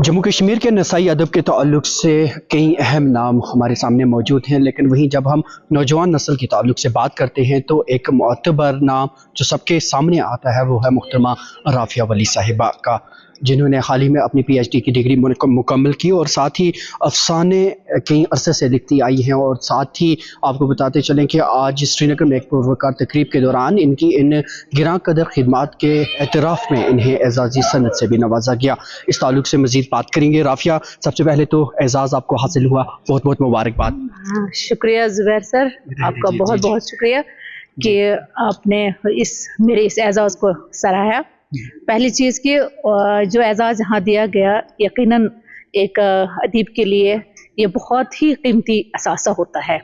जम्मू कश्मीर के नसाई अदब के ताल्लुक से कई अहम नाम हमारे सामने मौजूद हैं, लेकिन वहीं जब हम नौजवान नस्ल के ताल्लुक से बात करते हैं तो एक मोतबर नाम जो सबके सामने आता है वो है मुहतरमा राफिया वली साहिबा का, जिन्होंने हाल ही में अपनी PhD की डिग्री मुकम्मल की और साथ ही अफसाने कई अरसे से लिखती आई हैं। और साथ ही आपको बताते चलें कि आज श्रीनगर में एक पुरवकार तकरीब के दौरान इनकी इन गिरां कदर खिदमात के एतराफ़ में इन्हें एजाज़ी सनद से भी नवाजा गया। इस ताल्लुक से मज़ीद बात करेंगे। राफिया, सबसे पहले तो एजाज़ आपको हासिल हुआ, बहुत बहुत मुबारकबाद। शुक्रिया ज़ुबैर सर, आपका बहुत बहुत शुक्रिया कि आपने मेरे इस एजाज़ को सराहा। पहली चीज़ कि जो एजाज़ यहाँ दिया गया यकीनन एक अदीब के लिए ये बहुत ही कीमती असासा होता है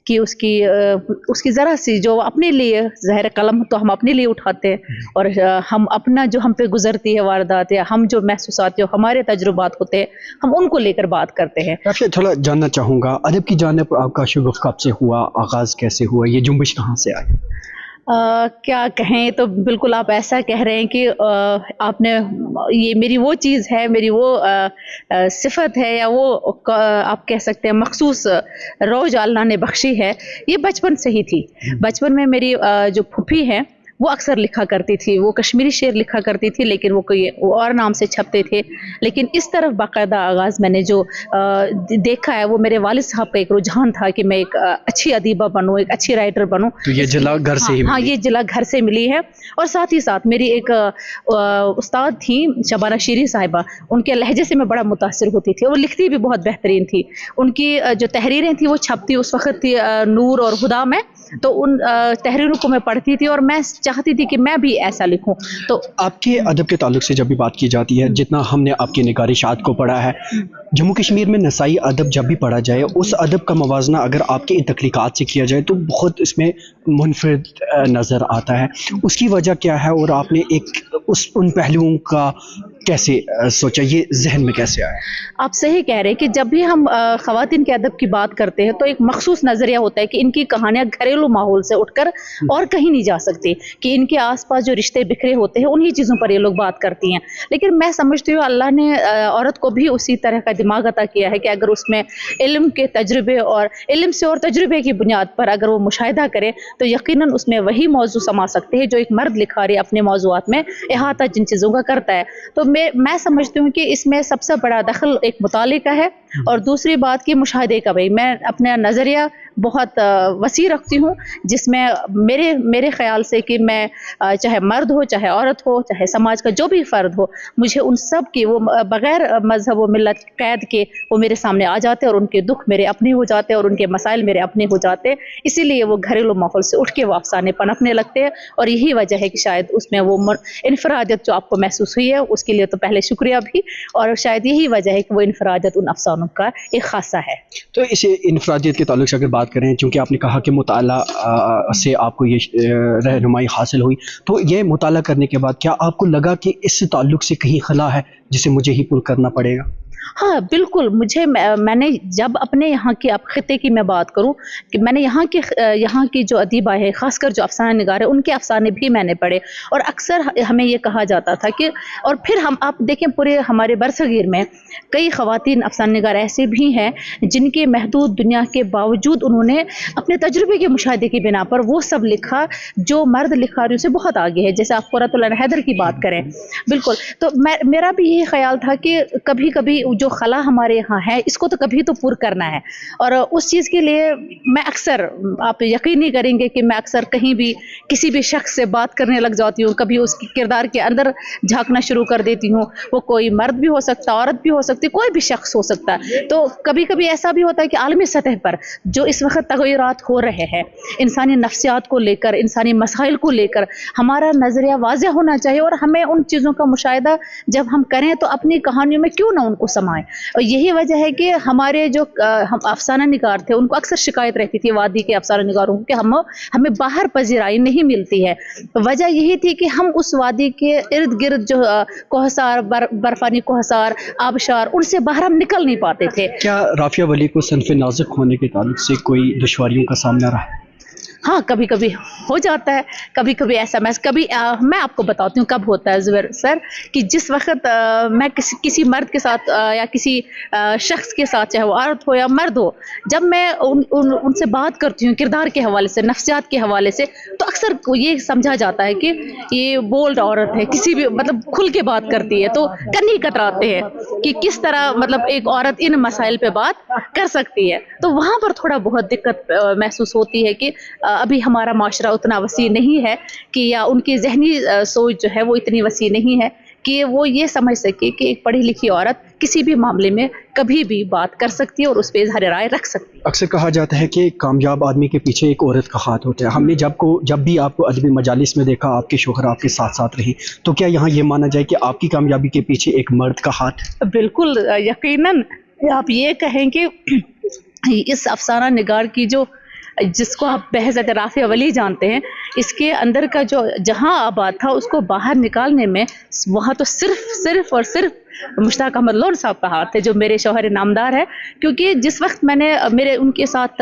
कि उसकी ज़रा सी जो अपने लिए ज़हर कलम तो हम अपने लिए उठाते हैं और हम अपना जो हम पे गुजरती है वारदात या हम जो महसूसात जो हमारे तजुर्बात होते हैं हम उनको लेकर बात करते हैं। आपसे थोड़ा जानना चाहूँगा, अदब की जानिब आपका शुगुफ़ कब से हुआ, आगाज़ कैसे हुआ, ये जुम्बिश कहाँ से आई? क्या कहें, तो बिल्कुल आप ऐसा कह रहे हैं कि आपने ये मेरी वो चीज़ है, मेरी वो सिफत है या वो आप कह सकते हैं मखसूस रोज़ अल्लाह ने बख्शी है, ये बचपन से ही थी। बचपन में मेरी जो फूफी है वो अक्सर लिखा करती थी, वो कश्मीरी शेर लिखा करती थी लेकिन वो कोई और नाम से छपते थे। लेकिन इस तरफ बाकायदा आगाज़ मैंने जो देखा है वो मेरे वालिद साहब का एक रुझान था कि मैं एक अच्छी अदीबा बनूँ, एक अच्छी राइटर बनूँ। तो ये जिला घर से ही हाँ, ये जिला घर से मिली है। और साथ ही साथ मेरी एक उस्ताद थी शबाना शीरी साहिबा, उनके लहजे से मैं बड़ा मुतासिर होती थी। वो लिखती भी बहुत बेहतरीन थी। उनकी जो तहरीरें थी वो छपती उस वक्त थी नूर और हुदा में, तो उन तहरीरों को मैं पढ़ती थी और मैं चाहती थी कि मैं भी ऐसा लिखूं। तो आपके अदब के ताल्लुक से जब भी बात की जाती है, जितना हमने आपकी निगारिशात को पढ़ा है, जम्मू कश्मीर में नसाई अदब जब भी पढ़ा जाए उस अदब का मवाजना अगर आपके इन तख्लीक़ात से किया जाए तो बहुत इसमें मुनफरिद नज़र आता है। उसकी वजह क्या है और आपने उन पहलुओं का कैसे सोचा, ये जहन में कैसे आया? आप सही कह रहे हैं कि जब भी हम ख़वातीन के अदब की बात करते हैं तो एक मखसूस नज़रिया होता है कि इनकी कहानियाँ घरेलू माहौल से उठकर और कहीं नहीं जा सकती, कि इनके आसपास जो रिश्ते बिखरे होते हैं उन्हीं चीज़ों पर ये लोग बात करती हैं। लेकिन मैं समझती हूँ अल्लाह ने औरत को भी उसी तरह का दिमाग अता किया है कि अगर उसमें इल्म के तजुर्बे और इल्म से और तजुर्बे की बुनियाद पर अगर वो मुशाहिदा करे तो यकीनन उसमें वही मौजू समा सकते हैं जो एक मर्द लिखारी अपने मौजूआत में अहाता जिन चीज़ों का करता है। तो मैं समझती हूँ कि इसमें सबसे बड़ा दखल एक मुताले का है और दूसरी बात की मुशाहिदे का। भाई मैं अपना नज़रिया बहुत वसी रखती हूँ जिसमें मेरे ख़्याल से कि मैं चाहे मर्द हो, चाहे औरत हो, चाहे समाज का जो भी फ़र्द हो, मुझे उन सब की वो बग़ैर मज़हब व मिल्लत कैद के वो मेरे सामने आ जाते हैं और उनके दुख मेरे अपने हो जाते हैं और उनके मसाइल मेरे अपने हो जाते हैं। इसीलिए वो घरेलू माहौल से उठ के वो अफसाने पनपने लगते हैं और यही वजह है कि शायद उसमें वो इनफरादियत जो आपको महसूस हुई है उसके लिए तो पहले शुक्रिया भी, और शायद यही वजह है कि वो इनफरादियत उन अफसानों का एक खासा है। तो इस इनफरादियत के ताल्लुक से अगर बात करें, चूँकि आपने कहा कि मुताला से आपको ये रहनुमाई हासिल हुई, तो ये मुताला करने के बाद क्या आपको लगा कि इस ताल्लुक से कहीं खला है जिसे मुझे ही पुर करना पड़ेगा? हाँ बिल्कुल, मैंने जब अपने यहाँ की आप खिते की मैं बात करूँ कि मैंने यहाँ की जो अदीबा है, ख़ासकर जो अफ़साना निगार है, उनके अफ़साने भी मैंने पढ़े और अक्सर हमें ये कहा जाता था कि, और फिर आप देखें पूरे हमारे बरसगीर में कई ख़वातीन अफ़साना निगार ऐसे भी हैं जिनके महदूद दुनिया के बावजूद उन्होंने अपने तजुर्बे के मुशाहिदे की बिना पर वो सब लिखा जो मर्द लिखारियों से बहुत आगे है। जैसे आप क़ुर्रतुल ऐन हैदर की बात करें, बिल्कुल, तो मेरा भी यही ख्याल था कि कभी कभी जो खला हमारे यहाँ है इसको तो कभी तो पूरा करना है। और उस चीज़ के लिए मैं अक्सर, आप यकीन नहीं करेंगे कि मैं अक्सर कहीं भी किसी भी शख्स से बात करने लग जाती हूँ, कभी उसके किरदार के अंदर झांकना शुरू कर देती हूँ। वो कोई मर्द भी हो सकता, औरत भी हो सकती, कोई भी शख्स हो सकता है। तो कभी कभी ऐसा भी होता है कि आलमी सतह पर जो इस वक्त तग़य्युरात हो रहे हैं इंसानी नफ्सियात को लेकर, इंसानी मसाइल को लेकर, हमारा नज़रिया वाज़ेह होना चाहिए और हमें उन चीज़ों का मुशाहिदा जब हम करें तो अपनी कहानियों में क्यों ना उनको समाएं। और यही वजह है कि हमारे जो हम अफसाना निगार थे उनको अक्सर शिकायत रहती थी वादी के अफसाना निगारों को कि हमें बाहर पजीराई नहीं मिलती है। वजह यही थी कि हम उस वादी के इर्द गिर्द जो कोहसार, बर्फानी कोहसार, आबशार, उनसे बाहर हम निकल नहीं पाते थे। क्या राफिया वली को सनफ़ नाज़ुक होने के ताल्लुक से कोई दुश्वारियों का सामना रहा? हाँ, कभी कभी हो जाता है, कभी कभी ऐसा कभी मैं आपको बताती हूँ कब होता है ज़ुबैर सर, कि जिस वक्त मैं किसी मर्द के साथ या किसी शख्स के साथ, चाहे वो औरत हो या मर्द हो, जब मैं उनसे बात करती हूँ किरदार के हवाले से, नफ्सियात के हवाले से, तो अक्सर को ये समझा जाता है कि ये बोल्ड औरत है, किसी भी मतलब खुल के बात करती है, तो कन्नी कतराते हैं कि किस तरह मतलब एक औरत इन मसाइल पे बात कर सकती है। तो वहाँ पर थोड़ा बहुत दिक्कत महसूस होती है कि अभी हमारा माशरा उतना वसी नहीं है कि, या उनकी जहनी सोच जो है वो इतनी वसी नहीं है कि वो ये समझ सके कि एक पढ़ी लिखी औरत किसी भी मामले में कभी भी बात कर सकती है और उस पर इजहार राय रख सकती है। अक्सर कहा जाता है कि कामयाब आदमी के पीछे एक औरत का हाथ होता है। हमने जब भी आपको अदबी मजालिस में देखा, आपके शोहर आपके साथ साथ रही, तो क्या यहाँ ये माना जाए कि आपकी कामयाबी के पीछे एक मर्द का हाथ? बिल्कुल, यकीनन आप ये कहें कि इस अफसाना निगार की जिसको आप बहज़त राफ़िया वली जानते हैं, इसके अंदर का जो जहां आबाद था उसको बाहर निकालने में वहाँ तो सिर्फ और सिर्फ मुश्ताक अहमद लोन साहब का हाथ है, जो मेरे शौहर नामदार है। क्योंकि जिस वक्त मैंने उनके साथ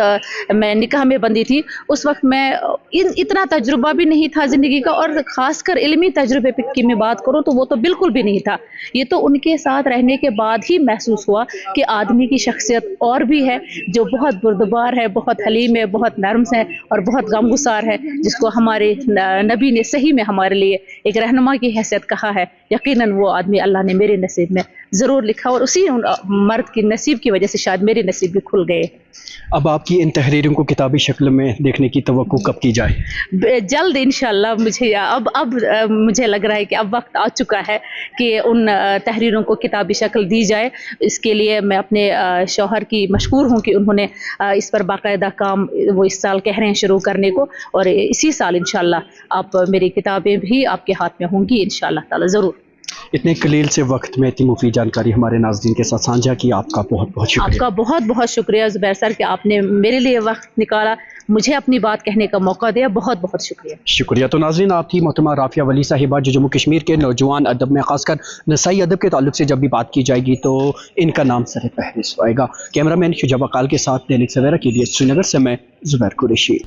मैं निकाह में बंदी थी, उस वक्त मैं इतना तजुर्बा भी नहीं था ज़िंदगी का, और ख़ासकर इल्मी तजुर्बे की मैं बात करूँ तो वो तो बिल्कुल भी नहीं था। ये तो उनके साथ रहने के बाद ही महसूस हुआ कि आदमी की शख्सियत और भी है, जो बहुत बुर्दबार है, बहुत हलीम है, बहुत नर्म है और बहुत गमगुसार है, जिसको हमारे नबी ने सही में हमारे लिए एक रहनुमा की हैसियत कहा है। यकीनन वो आदमी अल्लाह ने मेरे नसीब में ज़रूर लिखा, और उसी मर्द की नसीब की वजह से शायद मेरे नसीब भी खुल गए। अब आपकी इन तहरीरों को किताबी शक्ल में देखने की तवक्को कब की जाए? जल्द इंशाल्लाह। अब मुझे लग रहा है कि अब वक्त आ चुका है कि उन तहरीरों को किताबी शक्ल दी जाए। इसके लिए मैं अपने शौहर की मशकूर हूँ कि उन्होंने इस पर बाकायदा काम वो इस साल कह रहे हैं शुरू करने को, और इसी साल इंशाल्लाह आप मेरी किताबें भी आपके हाथ में होंगी इंशाल्लाह ताला ज़रूर। इतने कलील से वक्त में इतनी मुफीद जानकारी हमारे नाज़रीन के साथ साझा की, आपका बहुत बहुत शुक्रिया। आपका बहुत बहुत शुक्रिया ज़ुबैर सर कि आपने मेरे लिए वक्त निकाला, मुझे अपनी बात कहने का मौका दिया। बहुत बहुत शुक्रिया। तो नाज़रीन, आप थी मोहतरमा राफिया वली साहिबा, जो जम्मू कश्मीर के नौजवान अदब में खासकर नसाई अदब के ताल्लुक से जब भी बात की जाएगी तो इनका नाम सर फहरिस्त आएगा। कैमरामैन शुजाब अकाल के साथ दैनिक सवेरा के लिए श्रीनगर से मैं ज़ुबैर कुरैशी।